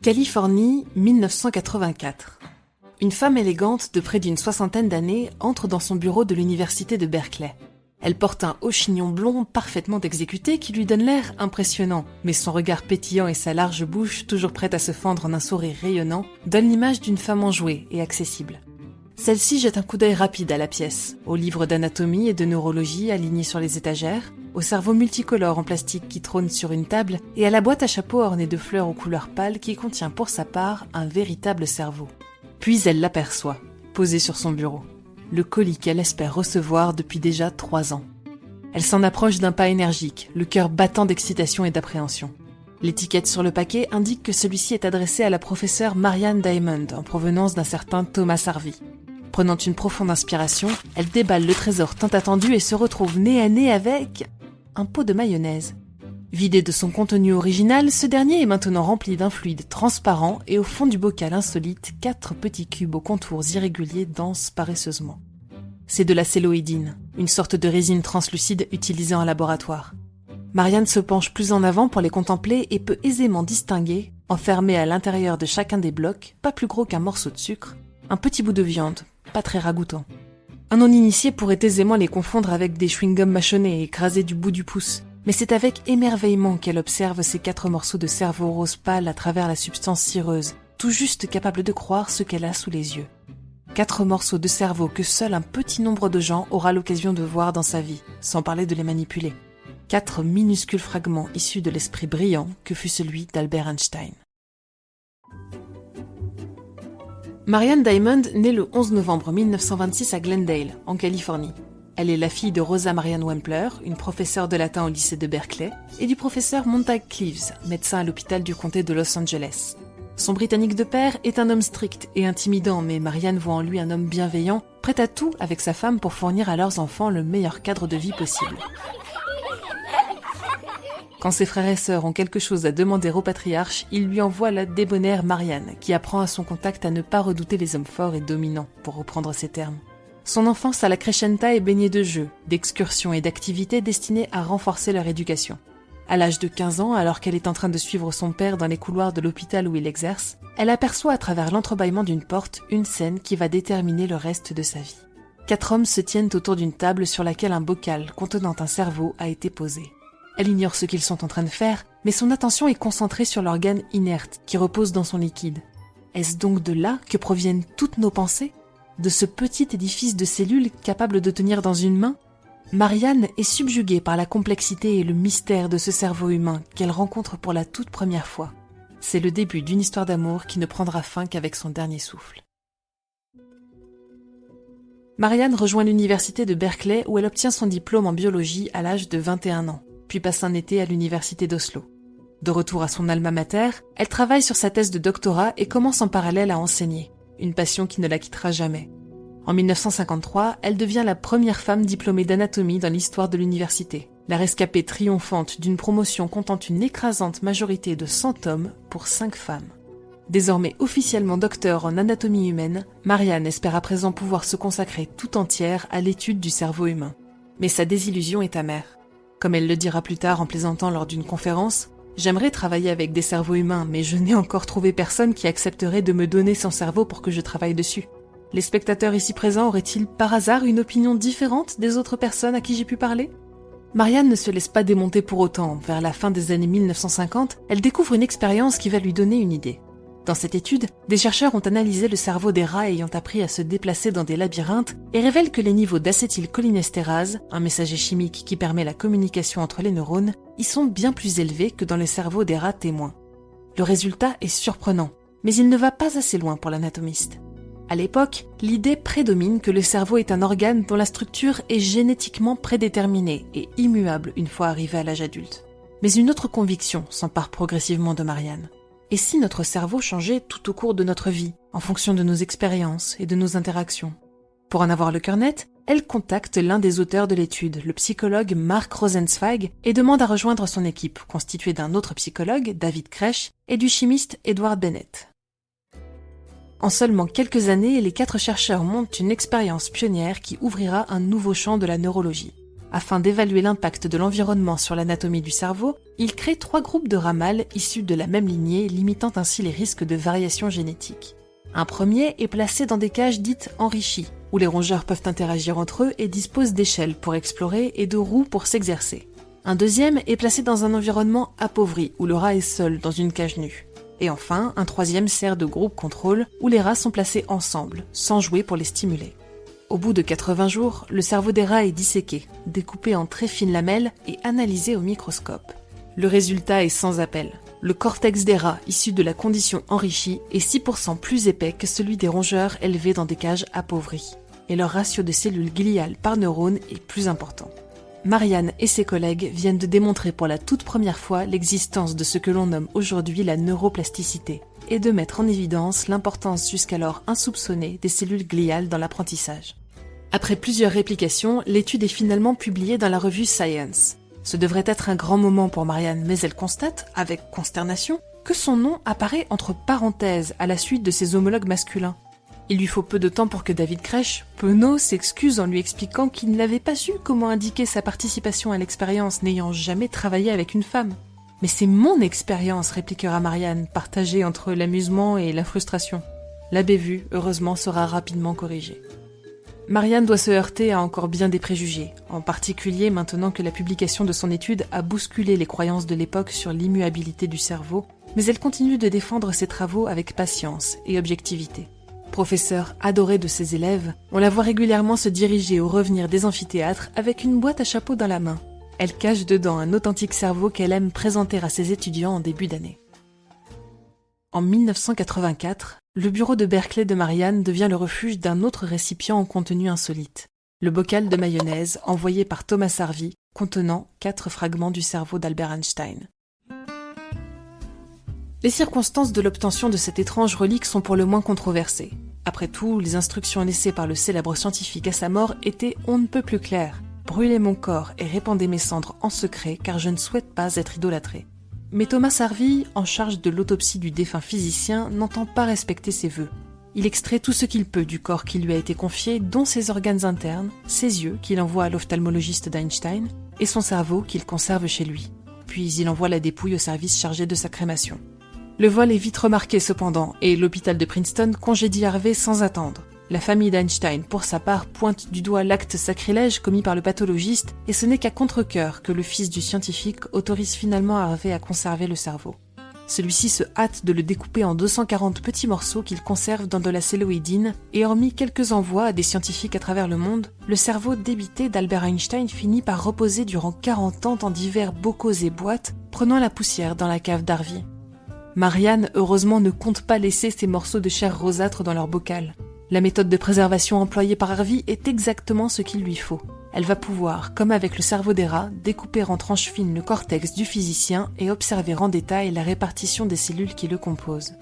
Californie, 1984. Une femme élégante de près d'une soixantaine d'années entre dans son bureau de l'université de Berkeley. Elle porte un haut chignon blond parfaitement exécuté qui lui donne l'air impressionnant, mais son regard pétillant et sa large bouche, toujours prête à se fendre en un sourire rayonnant, donnent l'image d'une femme enjouée et accessible. Celle-ci jette un coup d'œil rapide à la pièce, aux livres d'anatomie et de neurologie alignés sur les étagères, au cerveau multicolore en plastique qui trône sur une table et à la boîte à chapeau ornée de fleurs aux couleurs pâles qui contient pour sa part un véritable cerveau. Puis elle l'aperçoit, posé sur son bureau, le colis qu'elle espère recevoir depuis déjà 3 ans. Elle s'en approche d'un pas énergique, le cœur battant d'excitation et d'appréhension. L'étiquette sur le paquet indique que celui-ci est adressé à la professeure Marianne Diamond en provenance d'un certain Thomas Harvey. Prenant une profonde inspiration, elle déballe le trésor tant attendu et se retrouve nez à nez avec un pot de mayonnaise. Vidé de son contenu original, ce dernier est maintenant rempli d'un fluide transparent et au fond du bocal insolite, 4 petits cubes aux contours irréguliers dansent paresseusement. C'est de la celloïdine, une sorte de résine translucide utilisée en laboratoire. Marianne se penche plus en avant pour les contempler et peut aisément distinguer, enfermé à l'intérieur de chacun des blocs, pas plus gros qu'un morceau de sucre, un petit bout de viande, pas très ragoûtant. Un non-initié pourrait aisément les confondre avec des chewing-gums mâchonnés écrasés du bout du pouce, mais c'est avec émerveillement qu'elle observe ces 4 morceaux de cerveau rose pâle à travers la substance cireuse, tout juste capable de croire ce qu'elle a sous les yeux. 4 morceaux de cerveau que seul un petit nombre de gens aura l'occasion de voir dans sa vie, sans parler de les manipuler. 4 minuscules fragments issus de l'esprit brillant que fut celui d'Albert Einstein. Marianne Diamond naît le 11 novembre 1926 à Glendale, en Californie. Elle est la fille de Rosa Marian Wempler, une professeure de latin au lycée de Berkeley, et du professeur Montague Cleaves, médecin à l'hôpital du comté de Los Angeles. Son Britannique de père est un homme strict et intimidant, mais Marianne voit en lui un homme bienveillant, prêt à tout avec sa femme pour fournir à leurs enfants le meilleur cadre de vie possible. Quand ses frères et sœurs ont quelque chose à demander au patriarche, il lui envoie la débonnaire Marianne, qui apprend à son contact à ne pas redouter les hommes forts et dominants, pour reprendre ses termes. Son enfance à la Crescenta est baignée de jeux, d'excursions et d'activités destinées à renforcer leur éducation. À l'âge de 15 ans, alors qu'elle est en train de suivre son père dans les couloirs de l'hôpital où il exerce, elle aperçoit à travers l'entrebâillement d'une porte une scène qui va déterminer le reste de sa vie. 4 hommes se tiennent autour d'une table sur laquelle un bocal contenant un cerveau a été posé. Elle ignore ce qu'ils sont en train de faire, mais son attention est concentrée sur l'organe inerte qui repose dans son liquide. Est-ce donc de là que proviennent toutes nos pensées ? De ce petit édifice de cellules capable de tenir dans une main ? Marianne est subjuguée par la complexité et le mystère de ce cerveau humain qu'elle rencontre pour la toute première fois. C'est le début d'une histoire d'amour qui ne prendra fin qu'avec son dernier souffle. Marianne rejoint l'université de Berkeley où elle obtient son diplôme en biologie à l'âge de 21 ans. Puis passe un été à l'université d'Oslo. De retour à son alma mater, elle travaille sur sa thèse de doctorat et commence en parallèle à enseigner, une passion qui ne la quittera jamais. En 1953, elle devient la première femme diplômée d'anatomie dans l'histoire de l'université, la rescapée triomphante d'une promotion comptant une écrasante majorité de 100 hommes pour 5 femmes. Désormais officiellement docteur en anatomie humaine, Marianne espère à présent pouvoir se consacrer tout entière à l'étude du cerveau humain. Mais sa désillusion est amère. Comme elle le dira plus tard en plaisantant lors d'une conférence, « J'aimerais travailler avec des cerveaux humains, mais je n'ai encore trouvé personne qui accepterait de me donner son cerveau pour que je travaille dessus. Les spectateurs ici présents auraient-ils par hasard une opinion différente des autres personnes à qui j'ai pu parler ?» Marianne ne se laisse pas démonter pour autant. Vers la fin des années 1950, elle découvre une expérience qui va lui donner une idée. Dans cette étude, des chercheurs ont analysé le cerveau des rats ayant appris à se déplacer dans des labyrinthes et révèlent que les niveaux d'acétylcholinestérase, un messager chimique qui permet la communication entre les neurones, y sont bien plus élevés que dans le cerveau des rats témoins. Le résultat est surprenant, mais il ne va pas assez loin pour l'anatomiste. À l'époque, l'idée prédomine que le cerveau est un organe dont la structure est génétiquement prédéterminée et immuable une fois arrivé à l'âge adulte. Mais une autre conviction s'empare progressivement de Marianne. Et si notre cerveau changeait tout au cours de notre vie, en fonction de nos expériences et de nos interactions ? Pour en avoir le cœur net, elle contacte l'un des auteurs de l'étude, le psychologue Mark Rosenzweig, et demande à rejoindre son équipe, constituée d'un autre psychologue, David Koresh, et du chimiste Edward Bennett. En seulement quelques années, les 4 chercheurs montent une expérience pionnière qui ouvrira un nouveau champ de la neurologie. Afin d'évaluer l'impact de l'environnement sur l'anatomie du cerveau, il crée 3 groupes de rats mâles issus de la même lignée, limitant ainsi les risques de variation génétique. Un premier est placé dans des cages dites enrichies, où les rongeurs peuvent interagir entre eux et disposent d'échelles pour explorer et de roues pour s'exercer. Un deuxième est placé dans un environnement appauvri, où le rat est seul dans une cage nue. Et enfin, un troisième sert de groupe contrôle, où les rats sont placés ensemble, sans jouets pour les stimuler. Au bout de 80 jours, le cerveau des rats est disséqué, découpé en très fines lamelles et analysé au microscope. Le résultat est sans appel. Le cortex des rats, issu de la condition enrichie, est 6% plus épais que celui des rongeurs élevés dans des cages appauvries. Et leur ratio de cellules gliales par neurone est plus important. Marianne et ses collègues viennent de démontrer pour la toute première fois l'existence de ce que l'on nomme aujourd'hui la neuroplasticité, et de mettre en évidence l'importance jusqu'alors insoupçonnée des cellules gliales dans l'apprentissage. Après plusieurs réplications, l'étude est finalement publiée dans la revue Science. Ce devrait être un grand moment pour Marianne, mais elle constate, avec consternation, que son nom apparaît entre parenthèses à la suite de ses homologues masculins. Il lui faut peu de temps pour que David Koresh, penaud, s'excuse en lui expliquant qu'il n'avait pas su comment indiquer sa participation à l'expérience n'ayant jamais travaillé avec une femme. « Mais c'est mon expérience », répliquera Marianne, partagée entre l'amusement et la frustration. La bévue, heureusement, sera rapidement corrigée. Marianne doit se heurter à encore bien des préjugés, en particulier maintenant que la publication de son étude a bousculé les croyances de l'époque sur l'immuabilité du cerveau, mais elle continue de défendre ses travaux avec patience et objectivité. Professeure adorée de ses élèves, on la voit régulièrement se diriger au revenir des amphithéâtres avec une boîte à chapeau dans la main. Elle cache dedans un authentique cerveau qu'elle aime présenter à ses étudiants en début d'année. En 1984, le bureau de Berkeley de Marianne devient le refuge d'un autre récipient au contenu insolite, le bocal de mayonnaise envoyé par Thomas Harvey, contenant 4 fragments du cerveau d'Albert Einstein. Les circonstances de l'obtention de cette étrange relique sont pour le moins controversées. Après tout, les instructions laissées par le célèbre scientifique à sa mort étaient on ne peut plus claires. Brûlez mon corps et répandez mes cendres en secret car je ne souhaite pas être idolâtré. Mais Thomas Harvey, en charge de l'autopsie du défunt physicien, n'entend pas respecter ses vœux. Il extrait tout ce qu'il peut du corps qui lui a été confié, dont ses organes internes, ses yeux qu'il envoie à l'ophtalmologiste d'Einstein et son cerveau qu'il conserve chez lui. Puis il envoie la dépouille au service chargé de sa crémation. Le vol est vite remarqué cependant et l'hôpital de Princeton congédie Harvey sans attendre. La famille d'Einstein, pour sa part, pointe du doigt l'acte sacrilège commis par le pathologiste et ce n'est qu'à contre-cœur que le fils du scientifique autorise finalement Harvey à conserver le cerveau. Celui-ci se hâte de le découper en 240 petits morceaux qu'il conserve dans de la celluloïdine et hormis quelques envois à des scientifiques à travers le monde, le cerveau débité d'Albert Einstein finit par reposer durant 40 ans dans divers bocaux et boîtes, prenant la poussière dans la cave d'Harvey. Marianne, heureusement, ne compte pas laisser ces morceaux de chair rosâtre dans leur bocal. La méthode de préservation employée par Harvey est exactement ce qu'il lui faut. Elle va pouvoir, comme avec le cerveau des rats, découper en tranches fines le cortex du physicien et observer en détail la répartition des cellules qui le composent.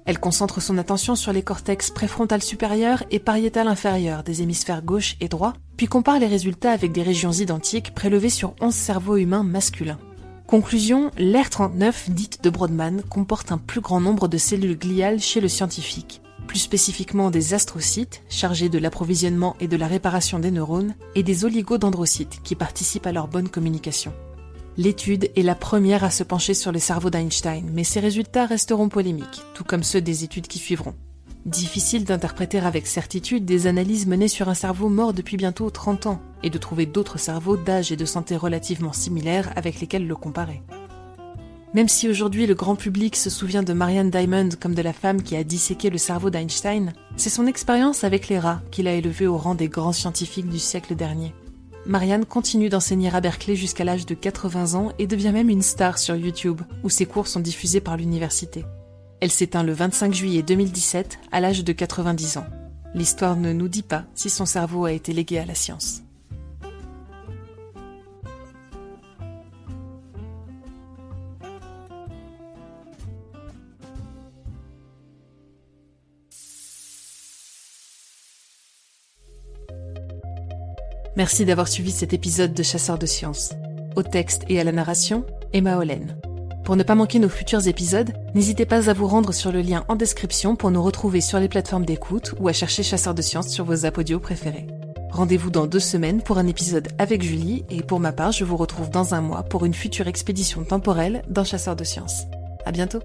Elle concentre son attention sur les cortex préfrontal supérieur et pariétal inférieur des hémisphères gauche et droit, puis compare les résultats avec des régions identiques prélevées sur 11 cerveaux humains masculins. Conclusion, l'ER39, dite de Brodmann, comporte un plus grand nombre de cellules gliales chez le scientifique, plus spécifiquement des astrocytes, chargés de l'approvisionnement et de la réparation des neurones, et des oligodendrocytes, qui participent à leur bonne communication. L'étude est la première à se pencher sur le cerveau d'Einstein, mais ses résultats resteront polémiques, tout comme ceux des études qui suivront. Difficile d'interpréter avec certitude des analyses menées sur un cerveau mort depuis bientôt 30 ans, et de trouver d'autres cerveaux d'âge et de santé relativement similaires avec lesquels le comparer. Même si aujourd'hui le grand public se souvient de Marianne Diamond comme de la femme qui a disséqué le cerveau d'Einstein, c'est son expérience avec les rats qui l'a élevée au rang des grands scientifiques du siècle dernier. Marianne continue d'enseigner à Berkeley jusqu'à l'âge de 80 ans et devient même une star sur YouTube, où ses cours sont diffusés par l'université. Elle s'éteint le 25 juillet 2017 à l'âge de 90 ans. L'histoire ne nous dit pas si son cerveau a été légué à la science. Merci d'avoir suivi cet épisode de Chasseurs de Sciences. Au texte et à la narration, Emma Hollen. Pour ne pas manquer nos futurs épisodes, n'hésitez pas à vous rendre sur le lien en description pour nous retrouver sur les plateformes d'écoute ou à chercher Chasseurs de Sciences sur vos apps audio préférés. Rendez-vous dans 2 semaines pour un épisode avec Julie, et pour ma part, je vous retrouve dans un mois pour une future expédition temporelle d'un chasseur de sciences. À bientôt!